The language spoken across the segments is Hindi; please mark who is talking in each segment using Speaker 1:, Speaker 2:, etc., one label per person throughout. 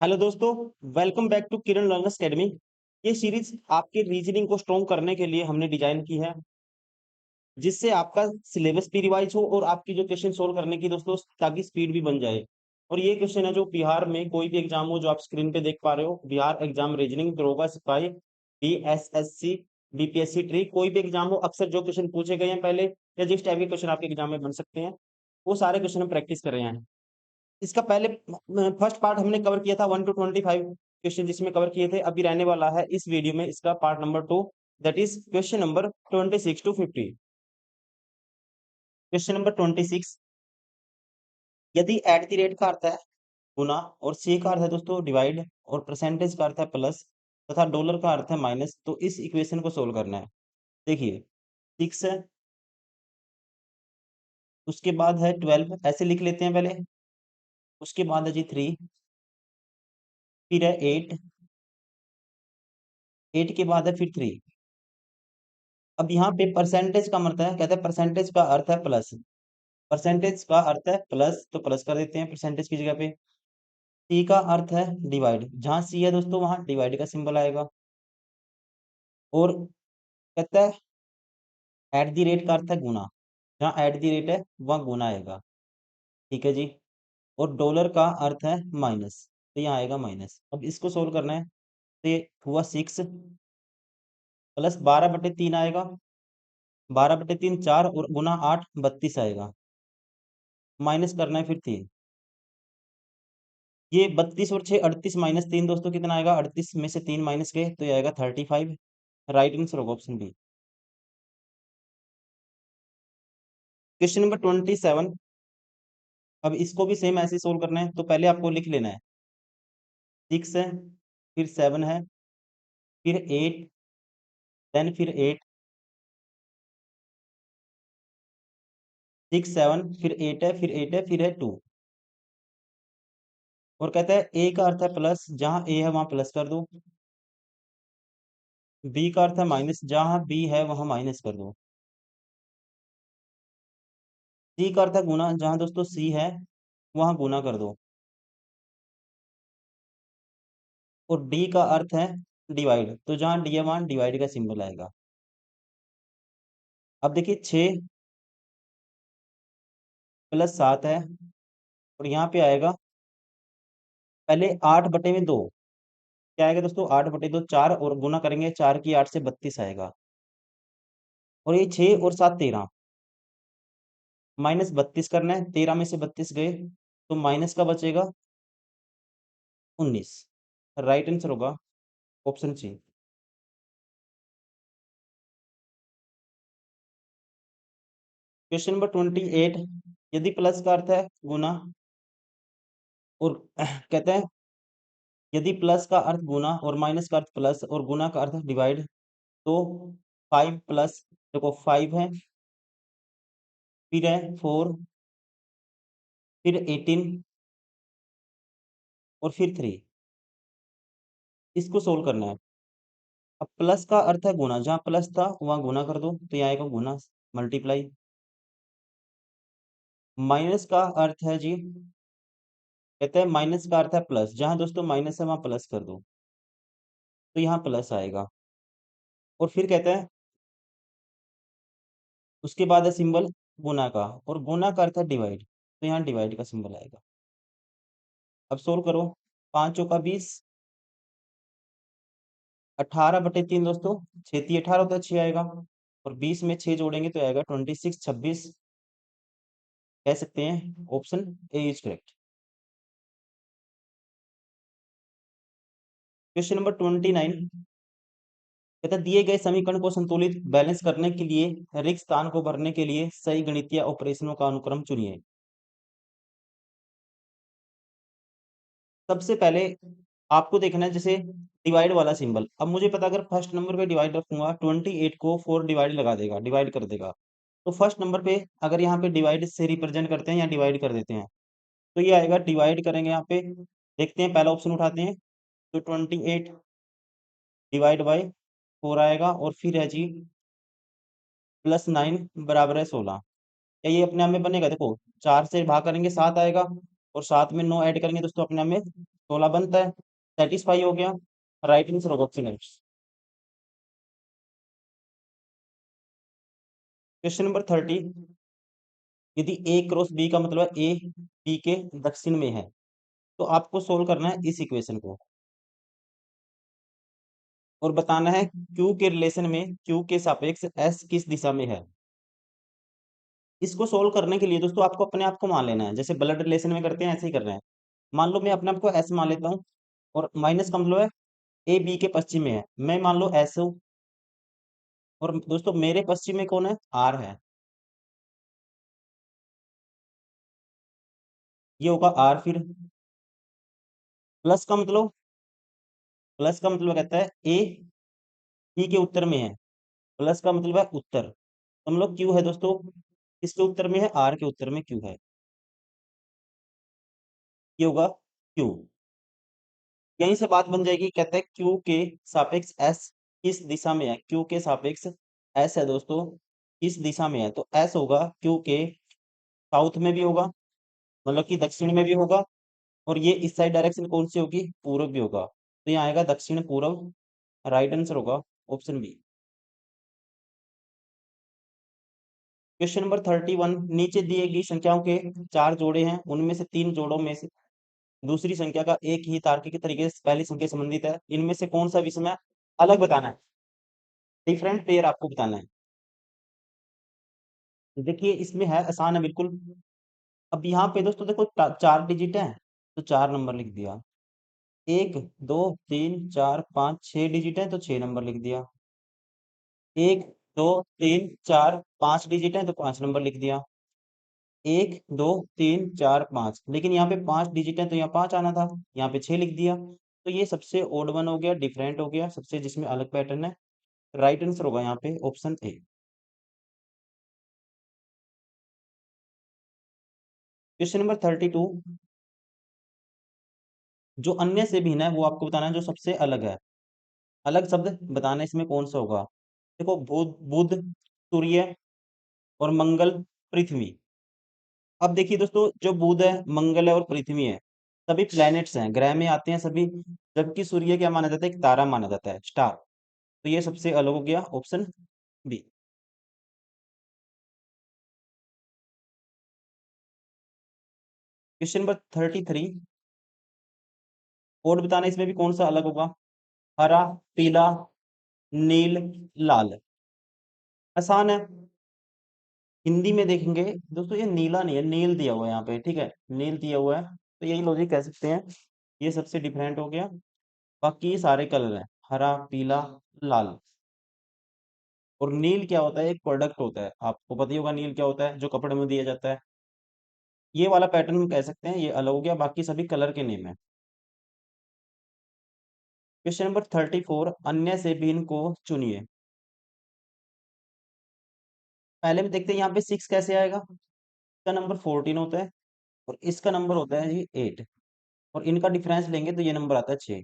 Speaker 1: हेलो दोस्तों, welcome back to Kiran learners academy. ये सीरीज आपके रीजनिंग को स्ट्रॉन्ग करने के लिए हमने डिजाइन की है, जिससे आपका सिलेबस भी रिवाइज हो और आपकी जो क्वेश्चन सोल्व करने की दोस्तों ताकि स्पीड भी बन जाए। और ये क्वेश्चन है जो बिहार में कोई भी एग्जाम हो, जो आप स्क्रीन पे देख पा रहे हो, बिहार एग्जाम रीजनिंग दरोगा सिपाही बीएसएससी बीपीएससी ट्री, कोई भी एग्जाम हो, अक्सर जो क्वेश्चन पूछे गए हैं पहले या जिस टाइप के क्वेश्चन आपके एग्जाम में बन सकते हैं, वो सारे क्वेश्चन हम प्रैक्टिस कर रहे हैं। इसका पहले फर्स्ट पार्ट हमने कवर किया था 1 to 25 क्वेश्चन जिसमें कवर किए थे। अभी रहने वाला है इस वीडियो में इसका part number 2, that is question number 26 to 50। Question number 26, यदि एट द रेट का अर्थ है गुना और सी का अर्थ है दोस्तों डिवाइड और परसेंटेज का अर्थ है प्लस तथा डॉलर का अर्थ है माइनस, तो इस इक्वेशन को सोल्व करना है। देखिए 6 है, उसके बाद है 12, ऐसे लिख लेते हैं पहले। उसके बाद है जी 3, फिर है 8, 8 के बाद है फिर 3। अब यहाँ पे परसेंटेज का मतलब है, कहते हैं परसेंटेज का अर्थ है प्लस, परसेंटेज का अर्थ है प्लस तो प्लस कर देते हैं परसेंटेज की जगह पे। सी का अर्थ है डिवाइड, जहां सी है दोस्तों वहां डिवाइड का सिंबल आएगा। और कहता है एट दी रेट का अर्थ है गुना, जहां एट दी रेट है वहां गुना आएगा। ठीक है जी। और डॉलर का अर्थ है माइनस, तो यहाँ आएगा माइनस। अब इसको सोल्व करना है, तो ये हुआ 6 प्लस 12/3 आएगा, 12/3 4 और गुना 8 32 आएगा। माइनस करना है फिर 3, ये 32 और 6 38 माइनस 3 दोस्तों कितना आएगा, 38 में से 3 माइनस गए तो ये आएगा 35। राइट आंसर होगा ऑप्शन बी। क्वेश्चन नंबर 27, अब इसको भी सेम ऐसे सोल्व करना है, तो पहले आपको लिख लेना है 6 है, फिर 7 है, फिर 8, देन फिर 8, 6 7 फिर 8 है, फिर 8 है, फिर है 2। और कहता है ए का अर्थ है प्लस, जहां ए है वहां प्लस कर दो। बी का अर्थ है माइनस, जहां बी है वहां माइनस कर दो। सी का अर्थ है गुना, जहां दोस्तों सी है वहां गुना कर दो। और डी का अर्थ है डिवाइड, तो जहां डी है वहां डिवाइड का सिंबल आएगा। अब देखिए 6 प्लस 7 है, और यहाँ पे आएगा पहले 8/2, क्या आएगा दोस्तों 8/2 4, और गुना करेंगे 4 की 8 से 32 आएगा। और ये 6 और 7 13, माइनस 32 करना है, 13 में से 32 गए तो माइनस का बचेगा 19। राइट आंसर होगा ऑप्शन सी। क्वेश्चन नंबर 28, यदि प्लस का अर्थ है गुना और कहते हैं यदि प्लस का अर्थ गुना और माइनस का अर्थ प्लस और गुना का अर्थ डिवाइड, तो 5 प्लस देखो 5 है, फिर है 4, फिर 18 और फिर 3। इसको सोल्व करना है। अब प्लस का अर्थ है गुना, जहां प्लस था वहां गुना कर दो तो यहाँ आएगा गुना मल्टीप्लाई। माइनस का अर्थ है जी, कहते हैं माइनस का अर्थ है प्लस, जहां दोस्तों माइनस है वहां प्लस कर दो तो यहाँ प्लस आएगा। और फिर कहते हैं उसके बाद है सिंबल गुना का, और गुना का अर्थ है डिवाइड, तो यहाँ डिवाइड का सिंबल आएगा। अब सोल्व करो, 5 चौका 20, 18/3 दोस्तों, 6 18 होता है 6 आएगा, और 20 में 6 जोड़ेंगे तो आएगा 26 26। कह सकते हैं option A is correct. Question number 29, कहता है दिए गए समीकरण को संतुलित बैलेंस करने के लिए रिक्त स्थान को भरने के लिए सही गणितीय ऑपरेशनों का अनुक्रम चुनिए। सबसे पहले आपको देखना है जैसे डिवाइड वाला सिंबल। अब मुझे पता अगर फर्स्ट नंबर पे डिवाइड रखूंगा 28 को 4 डिवाइड लगा देगा, डिवाइड कर देगा। तो फर्स्ट नंबर पे अगर यहाँ पे डिवाइड से रिप्रेजेंट करते हैं या डिवाइड कर देते हैं, तो ये आएगा डिवाइड करेंगे यहाँ पे। देखते हैं पहला ऑप्शन उठाते हैं, तो 28 डिवाइड बाई 4 आएगा, और फिर है जी +9 बराबर है 16। क्या ये अपने आप में बनेगा? देखो 4 से भाग करेंगे 7 आएगा, और साथ में 9 ऐड करेंगे दोस्तों अपने आप में 16 बनता है, सेटिस्फाई हो गया। राइट आंसर होगा ऑप्शन नेक्स्ट। क्वेश्चन नंबर 30, यदि ए क्रॉस बी का मतलब है ए बी के दक्षिण में है, तो आपको सोल्व करना है इस इक्वेशन को और बताना है क्यू के रिलेशन में क्यू के सापेक्ष एस किस दिशा में है। इसको सोल्व करने के लिए दोस्तों आपको अपने आप को मान लेना है, जैसे ब्लड रिलेशन में करते हैं ऐसे ही कर रहे हैं। मान लो मैं अपने आप को एस मान लेता हूँ और माइनस का मतलब है ए बी के पश्चिम में है, मैं मान लो एस हूँ और दोस्तों मेरे पश्चिम में कौन है, आर है। ये होगा आर। फिर प्लस का मतलब, प्लस का मतलब कहता है ए बी के उत्तर में है, प्लस का मतलब है उत्तर, तो मतलब क्यू है दोस्तों, किसके उत्तर में है, आर के उत्तर में क्यू है। ये होगा क्यू। यहीं से बात बन जाएगी, कहते हैं क्यू के सापेक्ष एस किस दिशा में है, क्यू के सापेक्ष एस है दोस्तों किस दिशा में है, तो एस होगा क्यू के साउथ में भी होगा, मतलब कि दक्षिण में भी होगा, और ये इस साइड डायरेक्शन कौन सी होगी, पूर्व भी होगा, तो यहाँ आएगा दक्षिण पूर्व। राइट आंसर होगा ऑप्शन बी। क्वेश्चन नंबर 31, नीचे दिए गई संख्याओं के चार जोड़े हैं, उनमें से तीन जोड़ों में से दूसरी संख्या का एक ही तार्किक तरीके से पहली संख्या से संबंधित है, इनमें से कौन सा विषम है, अलग बताना है, डिफरेंट पेयर आपको बताना है। देखिए इसमें है, आसान है बिल्कुल। अब यहाँ पे दोस्तों देखो चार डिजिट है, तो चार नंबर लिख दिया। एक, दो, तीन, चार, पाँच, छह डिजिट है तो छह नंबर लिख दिया। एक, दो, तीन, चार, पांच डिजिट है तो पांच नंबर लिख दिया। एक, दो, तीन, चार, पाँच, लेकिन यहाँ पे पांच डिजिट है तो यहाँ पांच आना था, यहाँ पे छह लिख दिया, तो ये सबसे ओड वन हो गया, डिफरेंट हो गया, सबसे जिसमें अलग पैटर्न है। राइट आंसर होगा यहाँ पे ऑप्शन ए। क्वेश्चन नंबर 32, जो अन्य से भिन्न है वो आपको बताना है, जो सबसे अलग है, अलग शब्द बताना है इसमें कौन सा होगा। देखो बुध, बुध, सूर्य और मंगल, पृथ्वी। अब देखिए दोस्तों जो बुध है, मंगल है और पृथ्वी है, सभी प्लैनेट्स हैं, ग्रह में आते हैं सभी, जबकि सूर्य क्या माना जाता है, एक तारा माना जाता है, स्टार, तो ये सबसे अलग हो गया option B. Question number 33, code बताना है इसमें भी कौन सा अलग होगा, हरा, पीला, नील, लाल। आसान है, हिंदी में देखेंगे दोस्तों, ये नीला नहीं है, नील दिया हुआ है यहाँ पे, ठीक है, नील दिया हुआ है, तो यही लॉजिक कह सकते हैं, ये सबसे डिफरेंट हो गया। बाकी ये सारे कलर हैं, हरा, पीला, लाल। और नील क्या होता है, एक प्रोडक्ट होता है, आपको पता ही होगा नील क्या होता है, जो कपड़े में दिया जाता है। ये वाला पैटर्न हम कह सकते हैं, ये अलग हो गया, बाकी सभी कलर के नेम है। क्वेश्चन नंबर 34, अन्य से भिन्न को चुनिए। पहले में देखते हैं यहाँ पे सिक्स कैसे आएगा, इसका नंबर 14 होता है और इसका नंबर होता है जी 8, और इनका डिफरेंस लेंगे तो ये नंबर आता है 6।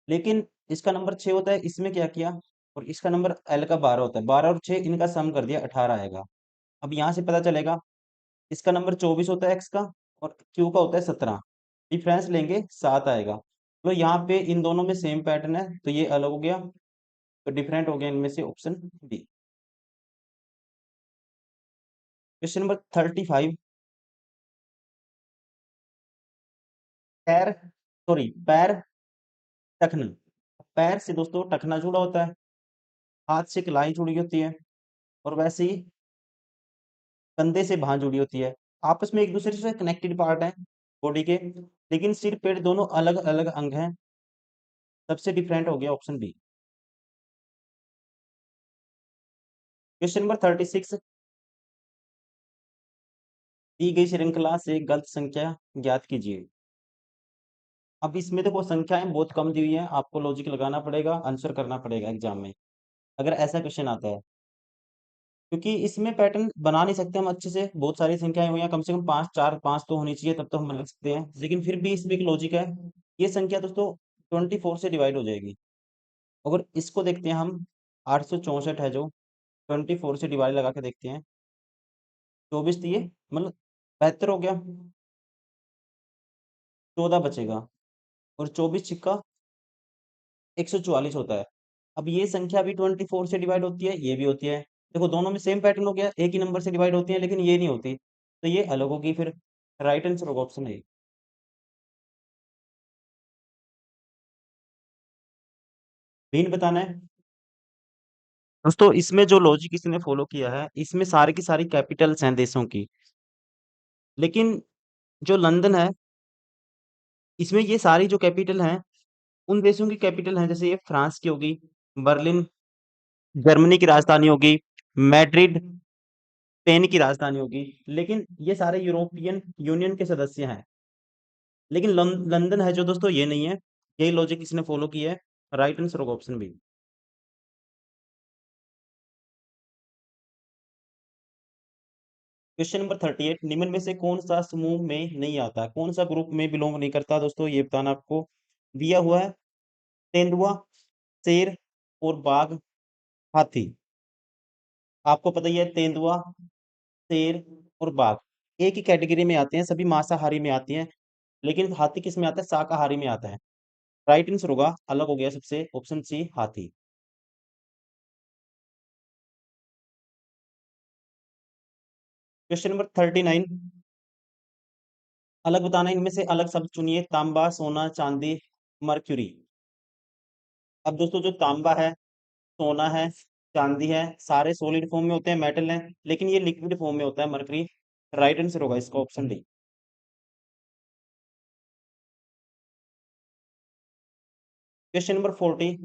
Speaker 1: लेकिन इसका नंबर 6 होता है, इसमें क्या किया, और इसका नंबर एल का 12 होता है, 12 और 6 इनका सम कर दिया, 18 आएगा। अब यहाँ से पता चलेगा इसका नंबर 24 होता है एक्स का, और क्यू का होता है 17, डिफरेंस लेंगे 7 आएगा। तो यहाँ पे इन दोनों में सेम पैटर्न है तो ये अलग हो गया, तो डिफरेंट हो गया इनमें से ऑप्शन बी। क्वेश्चन नंबर 35, पैर, सॉरी पैर, टखना। पैर से दोस्तों टखना जुड़ा होता है, हाथ से कलाई जुड़ी होती है, और वैसे ही कंधे से बाह जुड़ी होती है, आपस में एक दूसरे से कनेक्टेड पार्ट है बॉडी के, लेकिन सिर पेट दोनों अलग अलग अंग हैं, सबसे डिफरेंट हो गया ऑप्शन बी। क्वेश्चन नंबर 36, दी गई श्रृंखला से गलत संख्या ज्ञात कीजिए। अब इसमें देखो संख्याएं बहुत कम दी हुई है, आपको लॉजिक लगाना पड़ेगा, आंसर करना पड़ेगा एग्जाम में, अगर ऐसा क्वेश्चन आता है, क्योंकि इसमें पैटर्न बना नहीं सकते हम अच्छे से, बहुत सारी संख्याएं हुई हैं, कम से कम पांच, चार पांच तो होनी चाहिए तब तो हम बना सकते हैं, लेकिन फिर भी इसमें एक लॉजिक है। ये संख्या दोस्तों 24 से डिवाइड हो जाएगी, अगर इसको देखते हैं हम, 864 है जो 24 से डिवाइड लगा के देखते हैं, 24 दिए मतलब 72 हो गया, 14 बचेगा, और 24 × 144 होता है। अब ये संख्या भी 24 से डिवाइड होती है, ये भी होती है। देखो दोनों में सेम पैटर्न हो गया, एक ही नंबर से डिवाइड होती है, लेकिन ये नहीं होती, तो ये अलग होगी फिर। राइट आंसर होगा ऑप्शन ए। भिन्न बताना है दोस्तों। इसमें जो लॉजिक इसने फॉलो किया है, इसमें सारी की सारी कैपिटल्स हैं देशों की, लेकिन जो लंदन है, इसमें ये सारी जो कैपिटल हैं उन देशों की कैपिटल हैं, जैसे ये फ्रांस की होगी, बर्लिन जर्मनी की राजधानी होगी, मैड्रिड स्पेन की राजधानी होगी, लेकिन ये सारे यूरोपियन यूनियन के सदस्य हैं। लेकिन लंदन है जो दोस्तों, ये नहीं है। यही लॉजिक इसने फॉलो किया है। राइट आंसर होगा ऑप्शन बी। क्वेश्चन नंबर 38, निम्न में से कौन सा समूह में नहीं आता, कौन सा ग्रुप में बिलोंग नहीं करता दोस्तों, ये बताना आपको। दिया हुआ है तेंदुआ, शेर और बाघ, हाथी। आपको पता ही है तेंदुआ, शेर और बाघ एक ही कैटेगरी में आते हैं, सभी मांसाहारी में आती हैं, लेकिन हाथी किस में आता है, शाकाहारी में आता है। राइट आंसर होगा, अलग हो गया सबसे, ऑप्शन सी हाथी। क्वेश्चन नंबर 39, अलग बताना है, इनमें से अलग शब्द चुनिए। तांबा, सोना, चांदी, मर्क्यूरी। अब दोस्तों जो तांबा है, सोना है, चांदी है, सारे सॉलिड फॉर्म में होते हैं, मेटल हैं, लेकिन ये लिक्विड फॉर्म में होता है, मरकरी। राइट आंसर होगा इसका ऑप्शन डी। क्वेश्चन नंबर 40,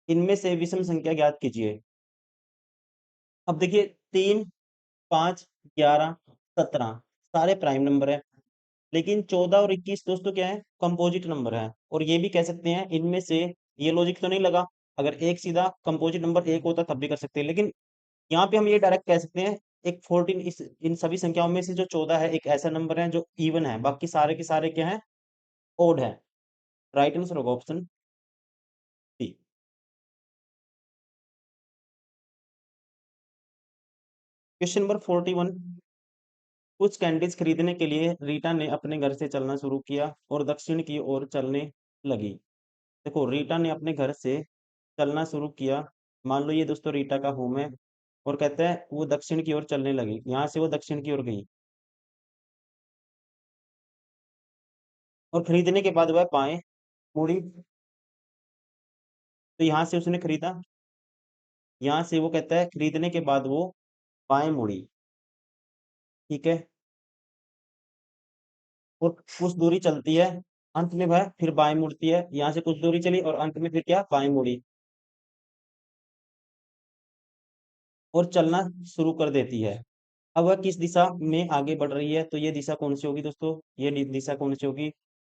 Speaker 1: इनमें से विषम संख्या ज्ञात कीजिए। अब देखिए 3, 5, 11, 17 सारे प्राइम नंबर है, लेकिन 14 और 21 दोस्तों क्या है, कंपोजिट नंबर है। और ये भी कह सकते हैं इनमें से, ये लॉजिक तो नहीं लगा, अगर एक सीधा कंपोजिट नंबर एक होता तब भी कर सकते हैं, लेकिन यहाँ पे हम ये डायरेक्ट कह सकते हैं, एक 14, इस इन सभी संख्याओं में से जो 14 है, एक ऐसा नंबर है जो इवन है, बाकी सारे के सारे क्या है, ओड है। राइट आंसर होगा ऑप्शन सी। क्वेश्चन नंबर 41, कुछ कैंडीज खरीदने के लिए रीटा ने अपने घर से चलना शुरू किया और दक्षिण की ओर चलने लगी। देखो रीटा ने अपने घर से चलना शुरू किया, मान लो ये दोस्तों रीटा का होम है, और कहता है वो दक्षिण की ओर चलने लगी, यहाँ से वो दक्षिण की ओर गई, और खरीदने के बाद वह बाएं मुड़ी, तो यहाँ से उसने खरीदा, यहाँ से वो कहता है खरीदने के बाद वो बाएं मुड़ी, ठीक है, और कुछ दूरी चलती है, अंत में वह फिर बाएं मुड़ती है, यहाँ से कुछ दूरी चली और अंत में फिर क्या, बाएं मुड़ी और चलना शुरू कर देती है। अब वह किस दिशा में आगे बढ़ रही है, तो ये दिशा कौन सी होगी दोस्तों, ये दिशा कौन सी होगी,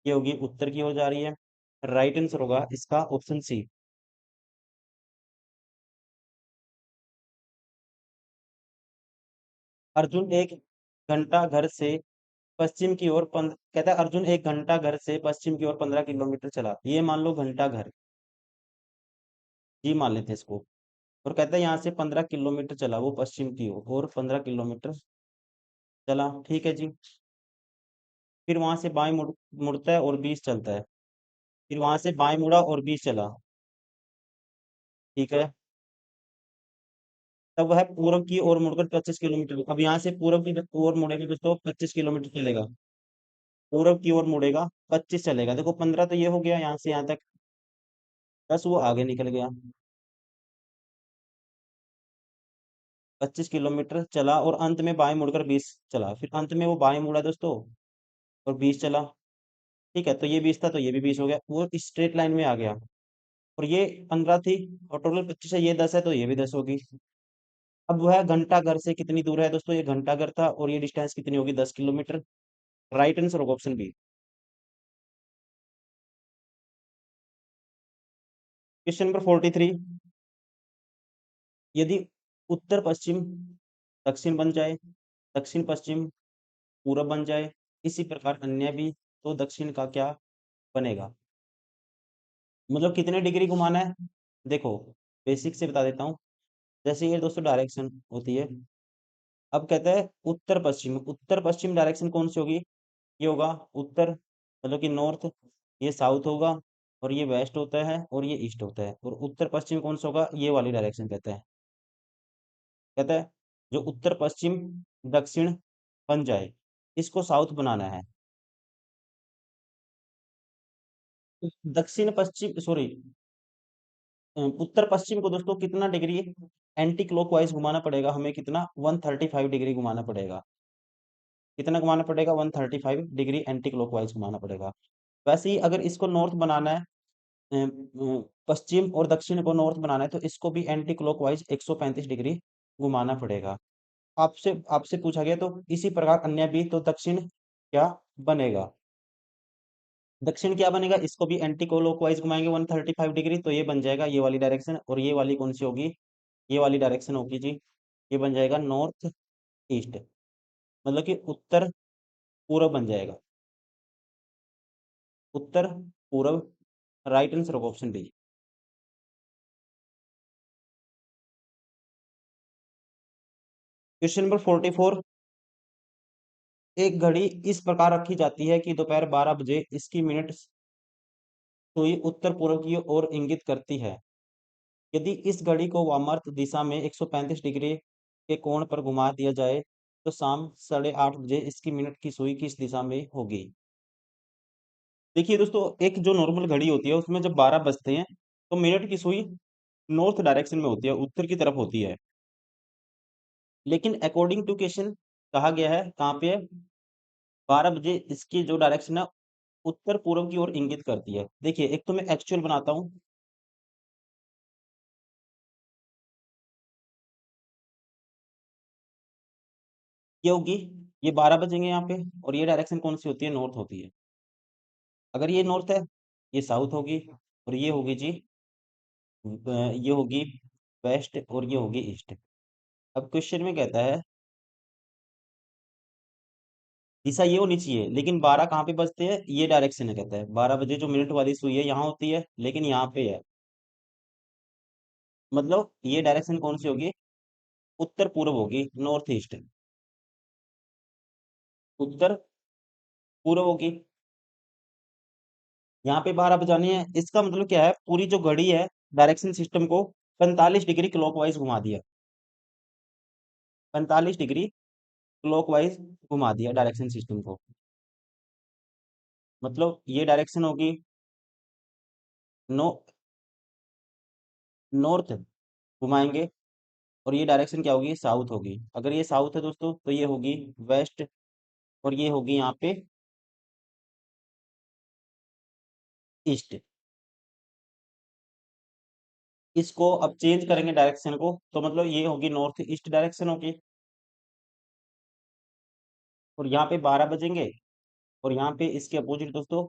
Speaker 1: ये होगी उत्तर की ओर जा रही है। राइट आंसर होगा इसका ऑप्शन सी। अर्जुन एक घंटा घर से पश्चिम की ओर कहता है अर्जुन एक घंटा घर से पश्चिम की ओर 15 किलोमीटर चला, ये मान लो घंटा घर, जी मान लेते हैं इसको, और कहता है यहाँ से 15 किलोमीटर चला वो पश्चिम की ओर, और 15 किलोमीटर चला, ठीक है जी। फिर वहां से बाएं मुड़ता है और 20 चलता है, फिर वहां से बाएं मुड़ा और 20 चला, ठीक है। तब वह पूरब की ओर मुड़कर 25 किलोमीटर, अब यहाँ से पूरब की ओर मुड़ेगा तो 25 किलोमीटर चलेगा, पूरब की ओर मुड़ेगा 25 चलेगा, देखो 15 तो ये हो गया यहाँ से यहाँ तक, 10 वो आगे निकल गया, 25 किलोमीटर चला और अंत में बाएं मुड़कर 20 चला, फिर अंत में वो बाएं मुड़ा दोस्तों और 20 चला, ठीक है। तो ये 20 था तो ये भी 20 हो गया, वो स्ट्रेट लाइन में आ गया, और ये 15 थी और टोटल 25 है, ये 10 है तो ये भी 10 होगी। अब वह घंटा घर से कितनी दूर है दोस्तों, ये घंटा घर था और ये डिस्टेंस कितनी होगी, 10 किलोमीटर। राइट आंसर होगा ऑप्शन बी। क्वेश्चन नंबर 43, यदि उत्तर पश्चिम दक्षिण बन जाए, दक्षिण पश्चिम पूरब बन जाए, इसी प्रकार अन्य भी, तो दक्षिण का क्या बनेगा, मतलब कितने डिग्री घुमाना है। देखो बेसिक से बता देता हूँ, जैसे ये दोस्तों डायरेक्शन होती है, अब कहता है उत्तर पश्चिम, उत्तर पश्चिम डायरेक्शन कौन सी होगी, ये होगा उत्तर, मतलब कि नॉर्थ, ये साउथ होगा, और ये वेस्ट होता है, और ये ईस्ट होता है, और उत्तर पश्चिम कौन सा होगा, ये वाली डायरेक्शन कहता है। कहता है जो उत्तर पश्चिम दक्षिण बन जाए, इसको साउथ बनाना है। दक्षिण पश्चिम, सॉरी, उत्तर पश्चिम को दोस्तों कितना डिग्री एंटी क्लॉकवाइज घुमाना पड़ेगा हमें, कितना 135 डिग्री घुमाना पड़ेगा। कितना घुमाना पड़ेगा, 135 डिग्री एंटी क्लॉकवाइज घुमाना पड़ेगा। वैसे ही अगर इसको नॉर्थ बनाना है, पश्चिम और दक्षिण को नॉर्थ बनाना है, तो इसको भी एंटी क्लॉकवाइज 135 डिग्री घुमाना पड़ेगा। आपसे आपसे पूछा गया तो इसी प्रकार अन्य भी, तो दक्षिण क्या बनेगा, दक्षिण क्या बनेगा, इसको भी एंटी क्लॉकवाइज घुमाएंगे 135 डिग्री, तो ये बन जाएगा ये वाली डायरेक्शन, और ये वाली कौन सी होगी, ये वाली डायरेक्शन होगी जी, ये बन जाएगा नॉर्थ ईस्ट, मतलब कि उत्तर पूरब बन जाएगा, उत्तर पूरब। राइट आंसर होगा ऑप्शन डी। Question number 44। एक घड़ी इस प्रकार रखी जाती है कि दोपहर 12 बजे इसकी मिनट सुई उत्तर पूर्व की ओर इंगित करती है। यदि इस घड़ी को वामावर्त दिशा में 135 डिग्री के कोण पर घुमा दिया जाए, तो शाम 8:30 बजे इसकी मिनट की सुई किस दिशा में होगी। देखिए दोस्तों, एक जो नॉर्मल घड़ी होती है उसमें जब 12 बजते हैं, तो मिनट की सुई नॉर्थ डायरेक्शन में होती है, उत्तर की तरफ होती है। लेकिन अकॉर्डिंग टू क्वेश्चन कहा गया है कहाँ पे है, 12 बजे इसकी जो डायरेक्शन है उत्तर पूर्व की ओर इंगित करती है। देखिए एक तो मैं एक्चुअल बनाता हूँ। ये होगी, ये 12 बजेंगे यहाँ पे, और ये डायरेक्शन कौन सी होती है, नॉर्थ होती है। अगर ये नॉर्थ है, ये साउथ होगी, और ये होगी जी, ये होगी वेस्ट, और ये होगी ईस्ट। अब क्वेश्चन में कहता है दिशा ये होनी चाहिए, लेकिन 12 कहाँ पे बजते हैं, ये डायरेक्शन है, कहता है 12 बजे जो मिनट वाली सुई है यहाँ होती है, लेकिन यहाँ पे है, मतलब ये डायरेक्शन कौन सी होगी, उत्तर पूर्व होगी, नॉर्थ ईस्ट, उत्तर पूर्व होगी। यहाँ पे 12 बजानी है, इसका मतलब क्या है, पूरी जो घड़ी है डायरेक्शन सिस्टम को 45 डिग्री क्लॉकवाइज घुमा दिया, 45 डिग्री क्लॉकवाइज घुमा दिया डायरेक्शन सिस्टम को, मतलब ये डायरेक्शन होगी नो नॉर्थ घुमाएंगे, और ये डायरेक्शन क्या होगी, साउथ होगी। अगर ये साउथ है दोस्तों, तो ये होगी वेस्ट, और ये होगी यहाँ पे ईस्ट। इसको अब चेंज करेंगे डायरेक्शन को, तो मतलब ये होगी नॉर्थ ईस्ट डायरेक्शन होगी, और यहाँ पे 12 बजेंगे, और यहाँ पे इसके अपोजिट दोस्तों,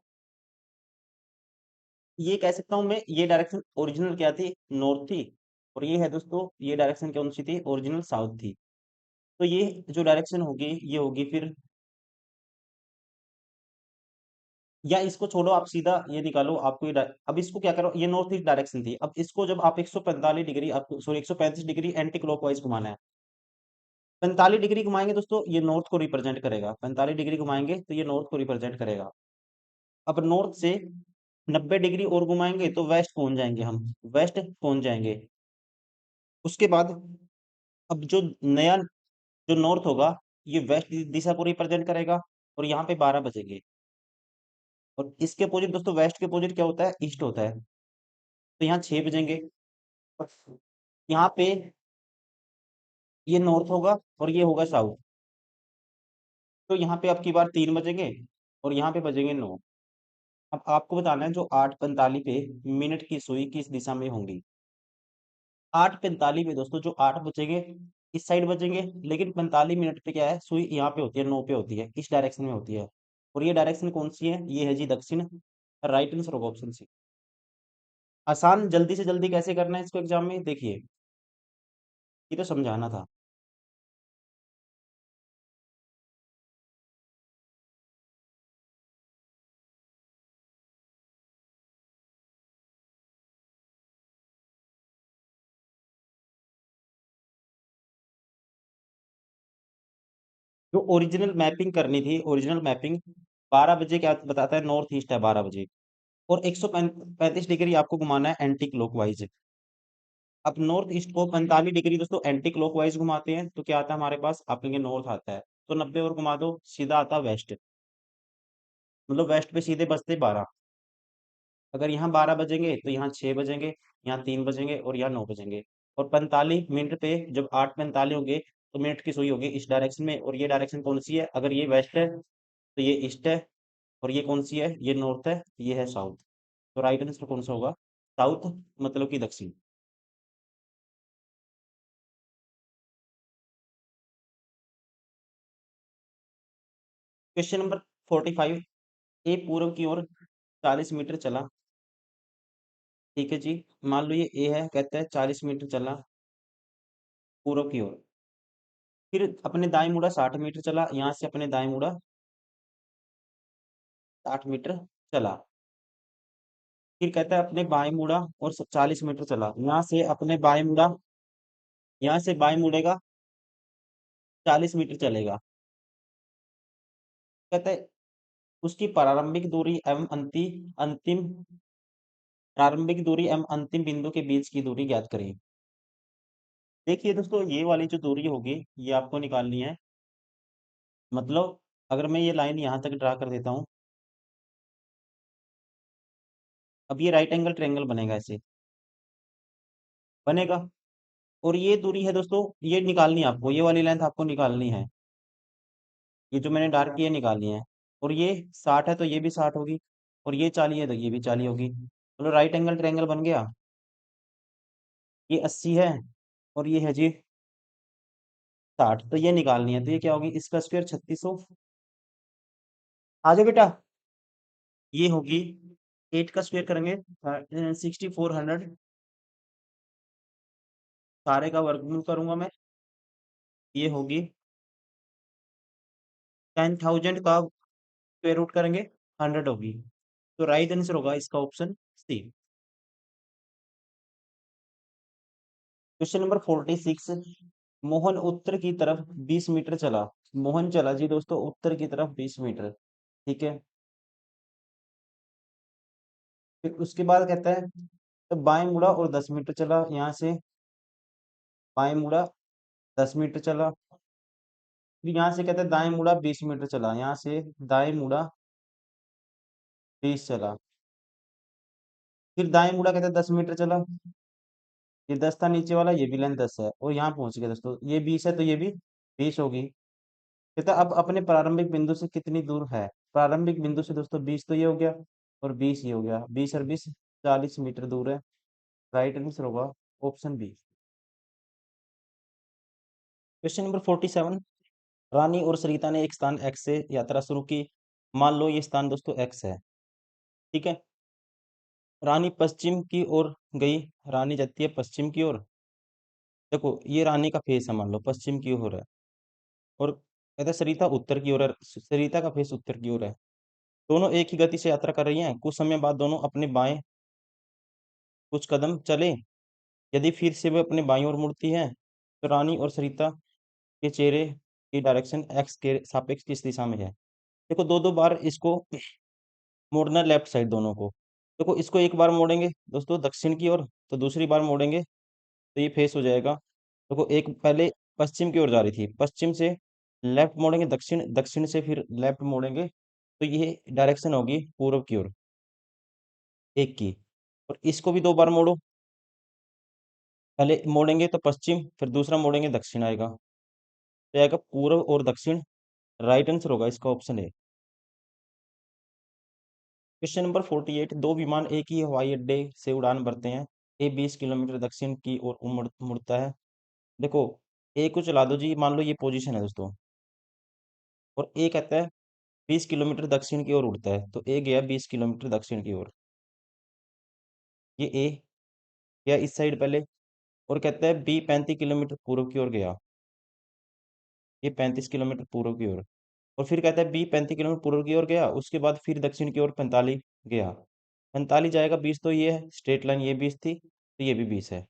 Speaker 1: ये कह सकता हूँ मैं, ये डायरेक्शन ओरिजिनल क्या थी, नॉर्थ थी, और ये है दोस्तों, ये डायरेक्शन कौन सी थी, ओरिजिनल साउथ थी। तो ये जो डायरेक्शन होगी, ये होगी फिर, या इसको छोड़ो, आप सीधा ये निकालो, आपको अब इसको क्या करो, ये नॉर्थ ईस्ट डायरेक्शन थी, अब इसको जब आप 145 डिग्री, आपको सॉरी 135 डिग्री एंटी क्लॉकवाइज घुमाना है, 45 डिग्री घुमाएंगे दोस्तों, ये नॉर्थ को रिप्रेजेंट करेगा, 45 डिग्री घुमाएंगे तो ये नॉर्थ को रिप्रेजेंट करेगा। अब नॉर्थ से 90 डिग्री और घुमाएंगे तो वेस्ट पहुंच जाएंगे हम, वेस्ट पहुंच जाएंगे। उसके बाद अब जो नया जो नॉर्थ होगा, ये वेस्ट दिशा को रिप्रेजेंट करेगा, और यहाँ पे 12 बजेंगे, और इसके अपोजिट दोस्तों, वेस्ट के अपोजिट क्या होता है, ईस्ट होता है, तो यहाँ 6 बजेंगे, और यहाँ पे ये नॉर्थ होगा, और ये होगा साउथ, तो यहाँ पे अब की बार 3 बजेंगे, और यहाँ पे बजेंगे 9। अब आपको बताना है जो 8:45 पे मिनट की सुई किस दिशा में होंगी। 8:45 पे दोस्तों जो 8 बजेंगे, इस साइड बजेंगे, लेकिन 45 मिनट पे क्या है, सुई यहाँ पे होती है, 9 पे होती है, इस डायरेक्शन में होती है, और ये डायरेक्शन कौन सी है, ये है जी दक्षिण। राइट आंसर होगा ऑप्शन सी। आसान, जल्दी से जल्दी कैसे करना है इसको एग्जाम में, देखिए ये तो समझाना था। जो ओरिजिनल मैपिंग करनी थी, ओरिजिनल मैपिंग 12 बजे क्या बताता है, नॉर्थ ईस्ट है 12 बजे, और 135 डिग्री आपको घुमाना है एंटी क्लॉकवाइज। अब नॉर्थ ईस्ट को 45 डिग्री दोस्तों एंटी क्लॉकवाइज घुमाते हैं तो क्या आता है हमारे पास, आप लेंगे नॉर्थ आता है, तो 90 और घुमा दो, सीधा आता वेस्ट। मतलब वेस्ट पे सीधे बजते 12। अगर यहाँ 12 बजेंगे तो यहाँ 6 बजेंगे, यहाँ 3 बजेंगे और यहाँ 9 बजेंगे। और 45 मिनट पे जब 8:45 होंगे तो मिनट की सुई होगी इस डायरेक्शन में, और ये डायरेक्शन कौन सी है, अगर ये वेस्ट है तो ये ईस्ट है, और ये कौन सी है, ये नॉर्थ है, ये है साउथ। तो राइट आंसर कौन सा होगा, साउथ मतलब कि दक्षिण। Question number 45। ए पूर्व की ओर 40 मीटर चला। ठीक है जी। मान लो ये ए है, कहता है 40 मीटर चला पूर्व की ओर। फिर अपने दाएं मुड़ा 60 मीटर चला, यहाँ से अपने दाएं मुड़ा 60 मीटर चला। फिर कहता है अपने बाएं मुड़ा और 40 मीटर चला, यहाँ से अपने बाएं मुड़ा, यहाँ से बाएं मुड़ेगा 40 मीटर चलेगा। कहता है उसकी प्रारंभिक दूरी एवं अंतिम प्रारंभिक दूरी एवं अंतिम बिंदु के बीच की दूरी ज्ञात करें। देखिए दोस्तों, ये वाली जो दूरी होगी ये आपको निकालनी है। मतलब अगर मैं ये लाइन यहाँ तक ड्रा कर देता हूँ, अब ये राइट एंगल ट्रायंगल बनेगा, ऐसे बनेगा। और ये दूरी है दोस्तों, ये निकालनी है आपको, ये वाली लेंथ आपको निकालनी है, ये जो मैंने डार्क किया निकालनी है। और ये 60 है तो ये भी 60 होगी, और ये 40 है तो ये भी 40 होगी। चलो राइट एंगल ट्रायंगल बन गया। ये 80 है और ये है जी 60, तो ये निकालनी है, तो ये क्या होगी, इसका स्क्वायर 3600। आ जाओ बेटा। ये होगी 8 का स्क्वायर करेंगे 6400, सारे का वर्गमूल करूंगा मैं, ये होगी 10,000 का स्क्वायर रूट करेंगे 100 होगी। तो राइट आंसर होगा इसका option C. Question number 46। Mohan उत्तर की तरफ 20 मीटर चला। मोहन चला जी दोस्तों उत्तर की तरफ 20 मीटर। ठीक है। फिर उसके बाद कहता है तो बाएं मुड़ा और 10 मीटर चला, यहाँ से बाएं मुड़ा 10 मीटर चला। फिर यहाँ से कहता है दाएं मुड़ा 20 मीटर चला, यहाँ से दाएं मुड़ा 20 चला। फिर दाएं मुड़ा कहता है 10 मीटर चला, ये 10 था नीचे वाला, ये भी लेंथ 10 है, और यहाँ पहुंच गया दोस्तों, ये 20 है तो ये भी 20 होगी। कहता अब अपने प्रारंभिक बिंदु से कितनी दूर है। प्रारंभिक बिंदु से दोस्तों 20 तो ये हो गया, और 20 ये हो गया, 20 और 20 40 मीटर दूर है। राइट आंसर होगा ऑप्शन बी। Question number 47। रानी और सरिता ने एक स्थान एक्स से यात्रा शुरू की। मान लो ये स्थान दोस्तों एक्स है। ठीक है। रानी पश्चिम की ओर गई। रानी जाती है पश्चिम की ओर। देखो ये रानी का फेस है, मान लो पश्चिम की ओर है, और कहते हैं सरिता उत्तर की ओर है, सरिता का फेस उत्तर की ओर है। दोनों एक ही गति से यात्रा कर रही हैं। कुछ समय बाद दोनों अपने बाएं कुछ कदम चले। यदि फिर से वे अपने बाईं ओर मुड़ती है तो रानी और सरिता के चेहरे की डायरेक्शन एक्स के सापेक्ष किस दिशा में है। देखो दो दो बार इसको मोड़ना, लेफ्ट साइड दोनों को। देखो इसको एक बार मोड़ेंगे दोस्तों दक्षिण की ओर, तो दूसरी बार मोड़ेंगे तो ये फेस हो जाएगा। देखो एक पहले पश्चिम की ओर जा रही थी, पश्चिम से लेफ्ट मोड़ेंगे दक्षिण, दक्षिण से फिर लेफ्ट मोड़ेंगे, तो ये डायरेक्शन होगी पूर्व की ओर एक की। और इसको भी दो बार मोड़ो, पहले मोड़ेंगे तो पश्चिम, फिर दूसरा मोड़ेंगे दक्षिण आएगा, तो आएगा पूर्व और दक्षिण। राइट आंसर होगा इसका ऑप्शन है। Question number 48। दो विमान एक ही हवाई अड्डे से उड़ान भरते हैं। ए 20 किलोमीटर दक्षिण की ओर मुड़ता है। देखो ए को चला दो जी, मान लो ये पोजीशन है दोस्तों, और ए कहता है 20 किलोमीटर दक्षिण की ओर उड़ता है, तो ए गया 20 किलोमीटर दक्षिण की ओर। ये ए गया इस साइड पहले, और कहता है बी 35 किलोमीटर पूर्व की ओर गया, ये 35 किलोमीटर पूर्व की ओर। और फिर कहता है बी 35 किलोमीटर पूर्व की ओर गया, उसके बाद फिर दक्षिण की ओर 45 गया। 45 जाएगा 20, तो ये है स्ट्रेट लाइन, ये 20 थी तो ये भी 20 है।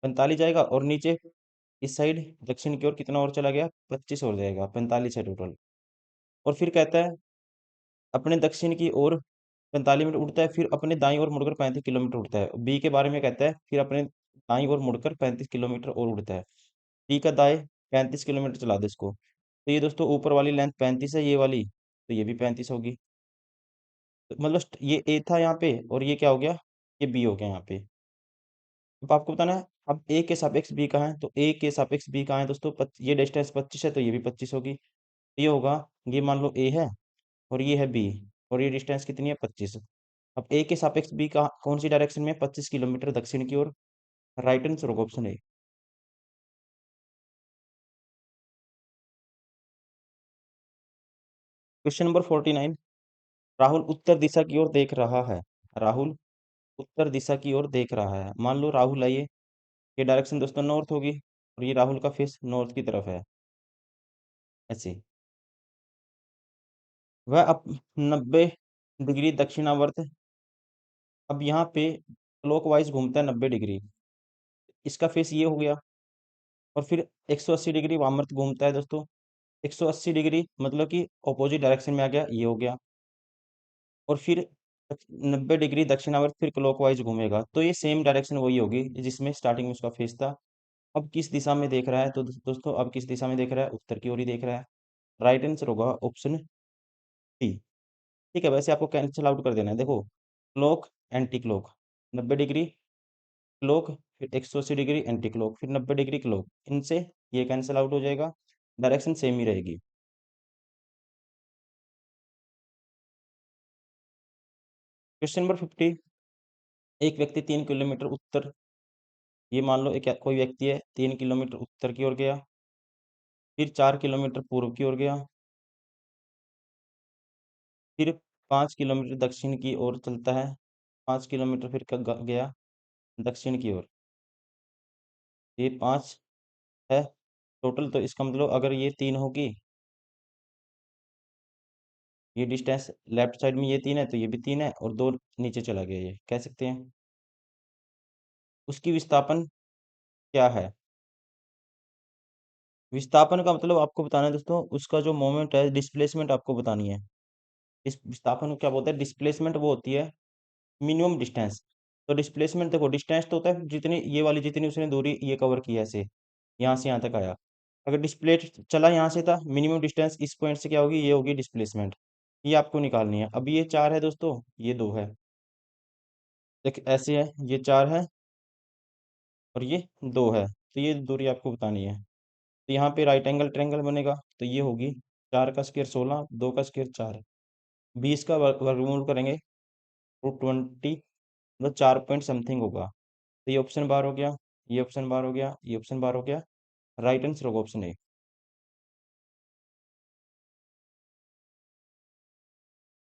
Speaker 1: 45 जाएगा और नीचे इस साइड दक्षिण की ओर कितना और चला गया, 25 और जाएगा, 45 है टोटल। और फिर कहता है अपने दक्षिण की ओर 45 मिनट उड़ता है, फिर अपने दाईं ओर मुड़कर 35 किलोमीटर उड़ता है। बी के बारे में कहता है, फिर अपने दाईं ओर मुड़कर 35 किलोमीटर और उड़ता है। डी का दाएं 35 किलोमीटर चला दो इसको। तो ये दोस्तों ऊपर वाली लेंथ 35 है, ये वाली, तो ये भी 35 होगी। तो मतलब ये ए था यहाँ पे, और ये क्या हो गया, ये बी हो गया यहाँ पे। अब आपको बताना है, अब ए के सापेक्ष बी कहाँ है, तो ए के सापेक्ष बी कहाँ है दोस्तों, ये डिस्टेंस 25 है, तो ये भी 25 होगी। तो ये होगा, ये मान लो ए है, और ये है बी, और ये डिस्टेंस कितनी है, 25। अब ए के सापेक्ष बी का कौन सी डायरेक्शन में, 25 किलोमीटर दक्षिण की ओर। राइट आंसर होगा option A. Question number 49। Rahul उत्तर दिशा की ओर देख रहा है। राहुल उत्तर दिशा की ओर देख रहा है, मान लो राहुल है ये डायरेक्शन दोस्तों नॉर्थ होगी, और ये राहुल का फेस नॉर्थ की तरफ है, ऐसे। वह अब 90 डिग्री दक्षिणावर्त, अब यहाँ पे क्लॉकवाइज घूमता है 90 डिग्री, इसका फेस ये हो गया। और फिर 180 डिग्री वामावर्त घूमता है दोस्तों। 180 डिग्री मतलब कि ऑपोजिट डायरेक्शन में आ गया, ये हो गया। और फिर 90 डिग्री दक्षिणावर्त फिर क्लॉकवाइज घूमेगा, तो ये सेम डायरेक्शन वही होगी जिसमें स्टार्टिंग में उसका फेस था। अब किस दिशा में देख रहा है, तो दोस्तों अब किस दिशा में देख रहा है, उत्तर की ओर ही देख रहा है। राइट आंसर होगा ऑप्शन डी। ठीक है, वैसे आपको कैंसिल आउट कर देना है, देखो clock anti clock, 90 degree clock, फिर 180 डिग्री एंटी क्लॉक, फिर 90 डिग्री क्लॉक, इनसे ये कैंसिल आउट हो जाएगा, डायरेक्शन सेम ही रहेगी। Question number 50। एक व्यक्ति 3 किलोमीटर उत्तर, ये मान लो एक कोई व्यक्ति है, 3 किलोमीटर उत्तर की ओर गया, फिर 4 किलोमीटर पूर्व की ओर गया, फिर 5 किलोमीटर दक्षिण की ओर चलता है, 5 किलोमीटर फिर गया दक्षिण की ओर, ये 5 है टोटल। तो इसका मतलब अगर ये 3 होगी, ये डिस्टेंस लेफ्ट साइड में ये 3 है, तो ये भी 3 है, और 2 नीचे चला गया, ये कह सकते हैं। उसकी विस्थापन क्या है, विस्थापन का मतलब आपको बताना है दोस्तों, उसका जो मोमेंट है, डिस्प्लेसमेंट आपको बतानी है। इस विस्थापन को क्या बोलते हैं, डिस्प्लेसमेंट वो होती है मिनिमम डिस्टेंस। तो डिस्प्लेसमेंट देखो, डिस्टेंस तो होता है जितनी ये वाली, जितनी उसने दूरी ये कवर की है, ऐसे यहाँ से यहाँ तक आया। अगर डिस्प्लेस चला यहाँ से था, मिनिमम डिस्टेंस इस पॉइंट से क्या होगी, ये होगी डिस्प्लेसमेंट। ये आपको निकालनी है। अब ये 4 है दोस्तों, ये 2 है, देख ऐसे है, ये 4 है और ये 2 है, तो ये दूरी आपको बतानी है। तो यहाँ पे राइट एंगल ट्रायंगल बनेगा, तो ये होगी 4 का स्क्वायर 16, 2 का स्क्वायर 4, 20 का वर्गमूल करेंगे, √20, मतलब 4 पॉइंट समथिंग होगा। तो ये ऑप्शन बार हो गया, ये ऑप्शन बार हो गया, ये ऑप्शन बार हो गया। राइट आंसर होगा ऑप्शन ए।